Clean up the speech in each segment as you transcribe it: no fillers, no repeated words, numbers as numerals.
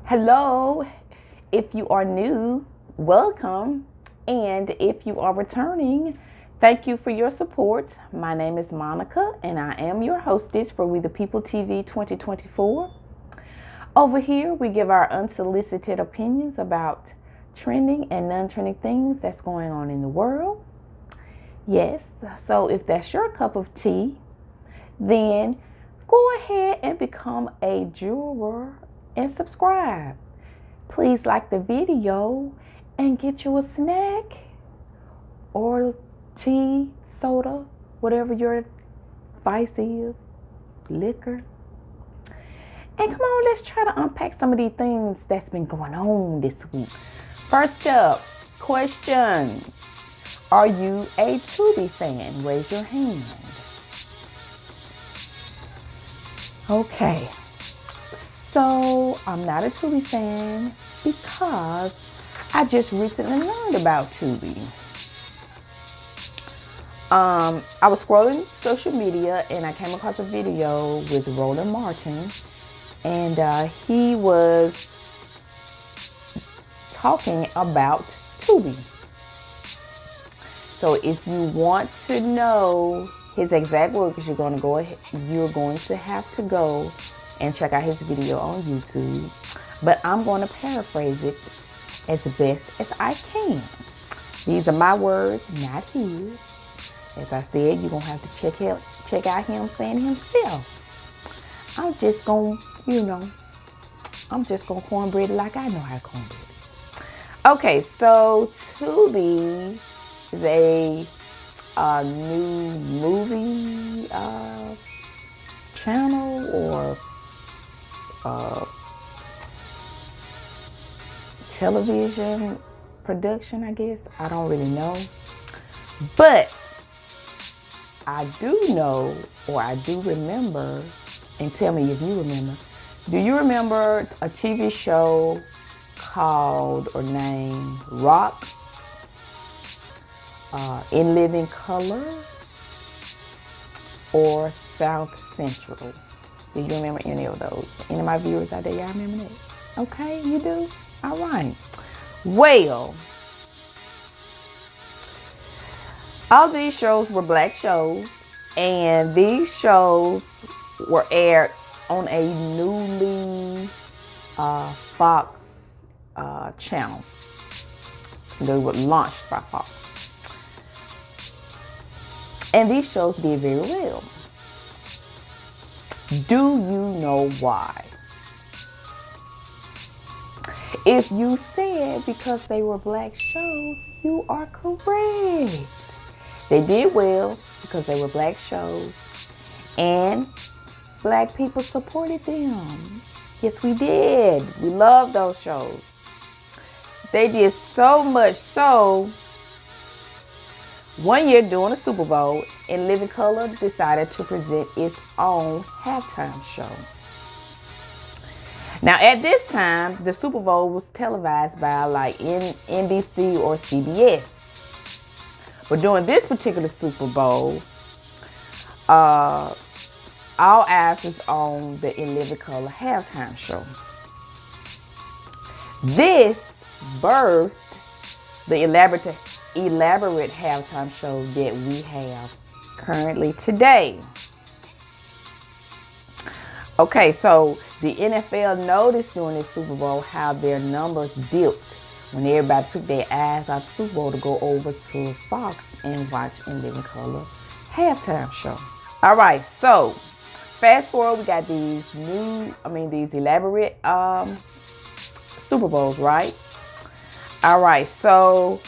Hello, if you are new, welcome. And if you are returning, thank you for your support. My name is Monica, and I am your hostess for We the People TV 2024. Over here, we give our unsolicited opinions about trending and non-trending things that's going on in the world. Yes, so if that's your cup of tea, then go ahead and become a juror and subscribe. Please like the video and get you a snack or tea, soda, whatever your vice is, liquor. And come on, let's try to unpack some of these things that's been going on this week. First up, question. Are you a Tubi fan? Raise your hand. Okay. So, I'm not a Tubi fan because I just recently learned about Tubi. I was scrolling social media and I came across a video with Roland Martin, and he was talking about Tubi. So if you want to know his exact words, you're going to have to go and check out his video on YouTube. But I'm going to paraphrase it as best as I can. These are my words, not his. As I said, you're going to have to check out him saying himself. I'm just going to cornbread it like I know how to cornbread it. Okay, so Tubi is a new movie channel or television production, I guess. I don't really know. But I do know, or I do remember, and tell me if you remember. Do you remember a TV show called or named Rock? In Living Color, or South Central? Do you remember any of those? Any of my viewers out there, y'all remember that? Okay, you do? All right. Well, all these shows were black shows, and these shows were aired on a newly Fox channel. They were launched by Fox. And these shows did very well. Do you know why? If you said because they were black shows, you are correct. They did well because they were black shows and black people supported them. Yes, we did. We loved those shows. They did so much so, one year during the Super Bowl, In Living Color decided to present its own halftime show. Now, at this time, the Super Bowl was televised by like NBC or CBS. But during this particular Super Bowl, all eyes was on the In Living Color halftime show. This birthed the elaborate halftime show that we have currently today. Okay, so the NFL noticed during the Super Bowl how their numbers dipped when everybody took their eyes out of the Super Bowl to go over to Fox and watch In Living Color halftime show. All right, so fast forward, we got these elaborate Super Bowls, right? All right, so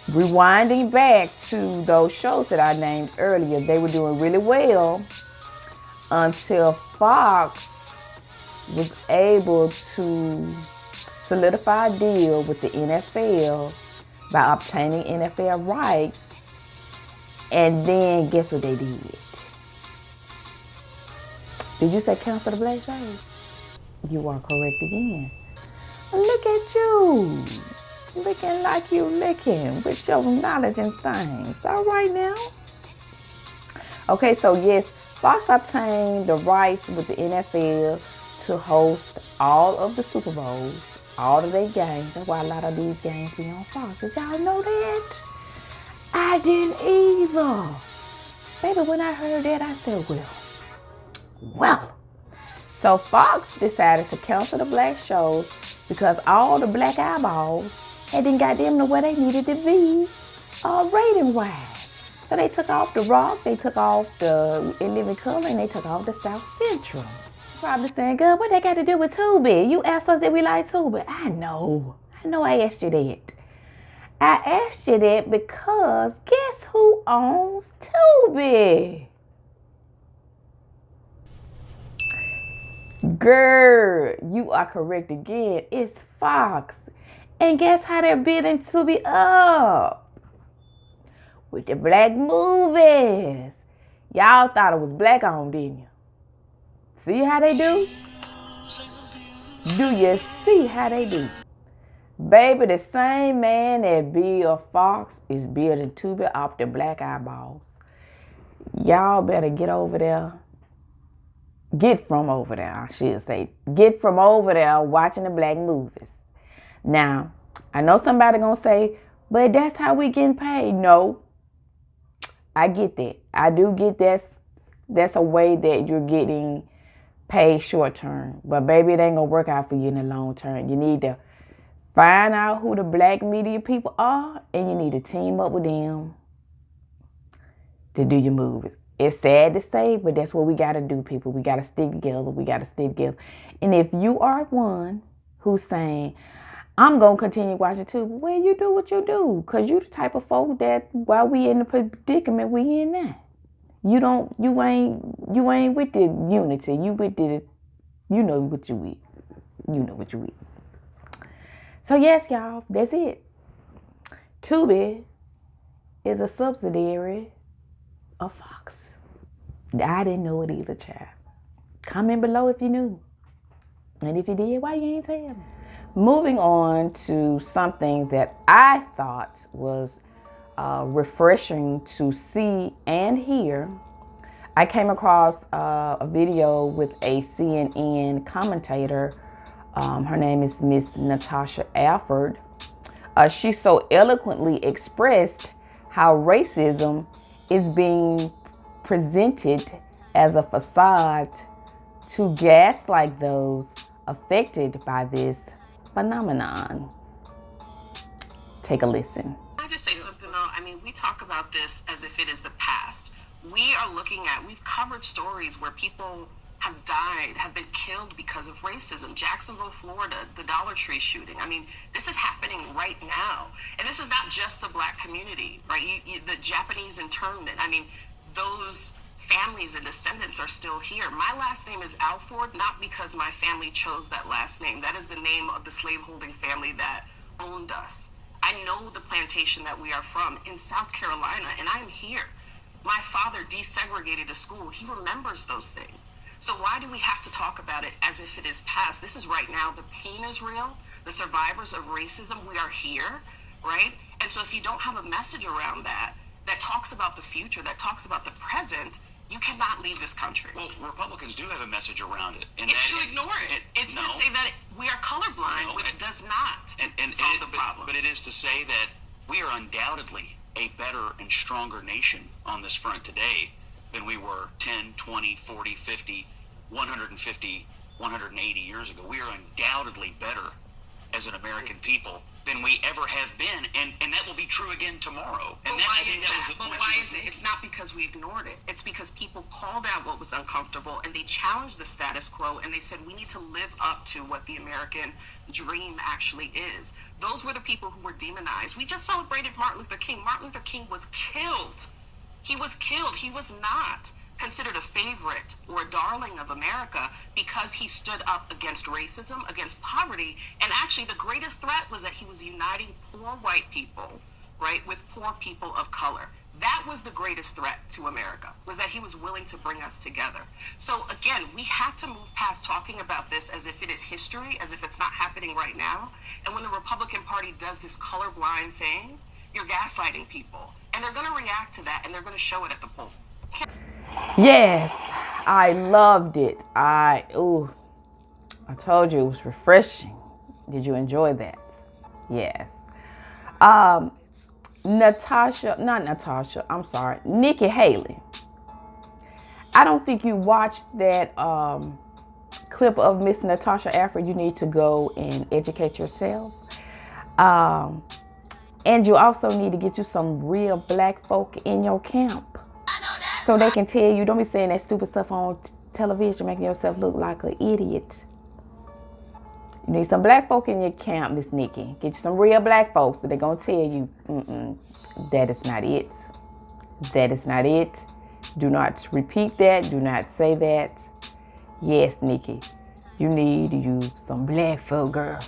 rewinding back to those shows that I named earlier, they were doing really well until Fox was able to solidify a deal with the NFL by obtaining NFL rights. And then guess what they did? Did you say cancel the black shows? You are correct again. Look at you. Looking like you licking with your knowledge and things. All right now. Okay, so yes, Fox obtained the rights with the NFL to host all of the Super Bowls, all of their games. That's why a lot of these games be on Fox. Did y'all know that? I didn't either. Baby, when I heard that, I said, well. So Fox decided to cancel the black shows because all the black eyeballs hadn't got them to where they needed to be rating wise. So they took off The Rock, they took off the In Living Color, and they took off the South Central. Probably saying, good, what they got to do with Tubi? You asked us if we like Tubi. I know I asked you that. I asked you that because guess who owns Tubi? Girl, you are correct again. It's Fox. And guess how they're bidding Tubi up? With the black movies. Y'all thought it was black owned, didn't you? See how they do? Do you see how they do? Baby, the same man that built Fox is building Tubi off the black eyeballs. Y'all better get over there. Get from over there, I should say. Get from over there watching the black movies. Now, I know somebody gonna say, but that's how we getting paid. No, I get that. I do get that. That's a way that you're getting paid short term. But baby, it ain't gonna work out for you in the long term. You need to find out who the black media people are, and you need to team up with them to do your movies. It's sad to say, but that's what we got to do, people. We got to stick together. And if you are one who's saying, I'm going to continue watching Tubi, well, you do what you do. Because you the type of folk that while we in the predicament we in now. You ain't with the unity. You with the, you know what you with. You know what you with. So yes, y'all, that's it. Tubi is a subsidiary of Fox. I didn't know it either, child. Comment below if you knew. And if you did, why you ain't tell me? Moving on to something that I thought was refreshing to see and hear. I came across a video with a CNN commentator. Her name is Miss Natasha Alford. She so eloquently expressed how racism is being presented as a facade to gaslight those affected by this phenomenon. Take a listen. Can I just say something though? I mean, we talk about this as if it is the past. We've covered stories where people have died, have been killed because of racism. Jacksonville, Florida, the Dollar Tree shooting. I mean, this is happening right now. And this is not just the black community, right? The Japanese internment. I mean, those families and descendants are still here. My last name is Alford, not because my family chose that last name. That is the name of the slaveholding family that owned us. I know the plantation that we are from in South Carolina, and I am here. My father desegregated a school. He remembers those things. So why do we have to talk about it as if it is past? This is right now. The pain is real. The survivors of racism, we are here, right? And so if you don't have a message around that talks about the future, that talks about the present, you cannot leave this country. Well, Republicans do have a message around it. And it's to ignore it. It's to say that we are colorblind, which does not solve the problem. But it is to say that we are undoubtedly a better and stronger nation on this front today than we were 10, 20, 40, 50, 150, 180 years ago. We are undoubtedly better as an American people than we ever have been, and that will be true again tomorrow. And why is it? It's not because we ignored it. It's because people called out what was uncomfortable, and they challenged the status quo, and they said we need to live up to what the American dream actually is. Those were the people who were demonized. We just celebrated Martin Luther King. Martin Luther King was killed. He was killed. He was not considered a favorite or a darling of America because he stood up against racism, against poverty. And actually the greatest threat was that he was uniting poor white people, right, with poor people of color. That was the greatest threat to America, was that he was willing to bring us together. So again, we have to move past talking about this as if it is history, as if it's not happening right now. And when the Republican Party does this colorblind thing, you're gaslighting people. And they're going to react to that, and they're going to show it at the polls. Yes, I loved it. I told you it was refreshing. Did you enjoy that? Yes. Nikki Haley. I don't think you watched that clip of Miss Natasha Alford. You need to go and educate yourself. And you also need to get you some real black folk in your camp. So they can tell you, don't be saying that stupid stuff on television, making yourself look like an idiot. You need some black folk in your camp, Miss Nikki. Get you some real black folks that they're going to tell you, that is not it. That is not it. Do not repeat that. Do not say that. Yes, Nikki, you need you some black folk, girl.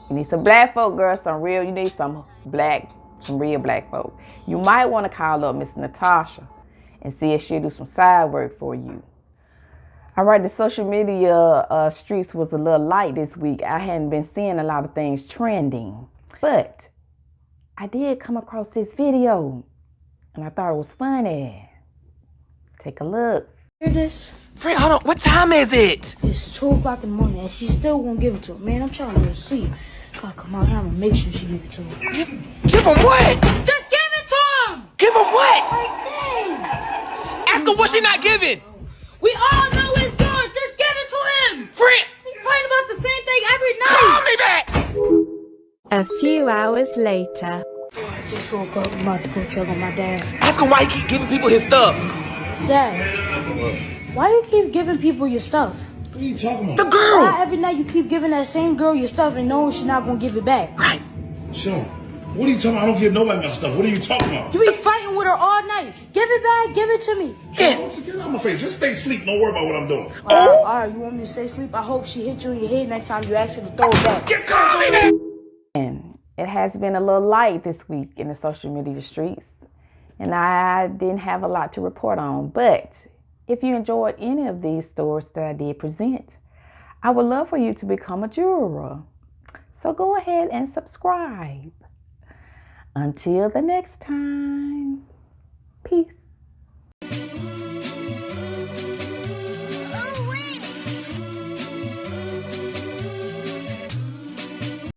You need some black folk, girl. You need some real black folk. You might want to call up Miss Natasha and see if she'll do some side work for you. All right, the social media streets was a little light this week. I hadn't been seeing a lot of things trending, but I did come across this video, and I thought it was funny. Take a look. Hear this? Friend, hold on. What time is it? It's 2 o'clock in the morning, and she still won't give it to him. Man, I'm trying to go to sleep. Gotta come out here, I'm gonna make sure she give it to him. Give him what? Just give it to him! Give him what? Right then! Ask her what she not giving. We all know it's yours. Just give it to him! Friend! We fight about the same thing every night! Call me back! A few hours later. I just woke up. I'm about to go check on my dad. Ask him why he keep giving people his stuff. Dad, why you keep giving people your stuff? What are you talking about? The girl! Why every night you keep giving that same girl your stuff and knowing she's not gonna give it back? Right. Sean, what are you talking about? I don't give nobody my stuff. What are you talking about? You be fighting with her all night. Give it back. Give it to me. Yes. Get out of my face. Just stay asleep. Don't worry about what I'm doing. All right, you want me to stay asleep? I hope she hit you in your head next time you ask her to throw it back. Get call me back. And it has been a little light this week in the social media streets, and I didn't have a lot to report on. But if you enjoyed any of these stories that I did present, I would love for you to become a juror. So go ahead and subscribe. Until the next time.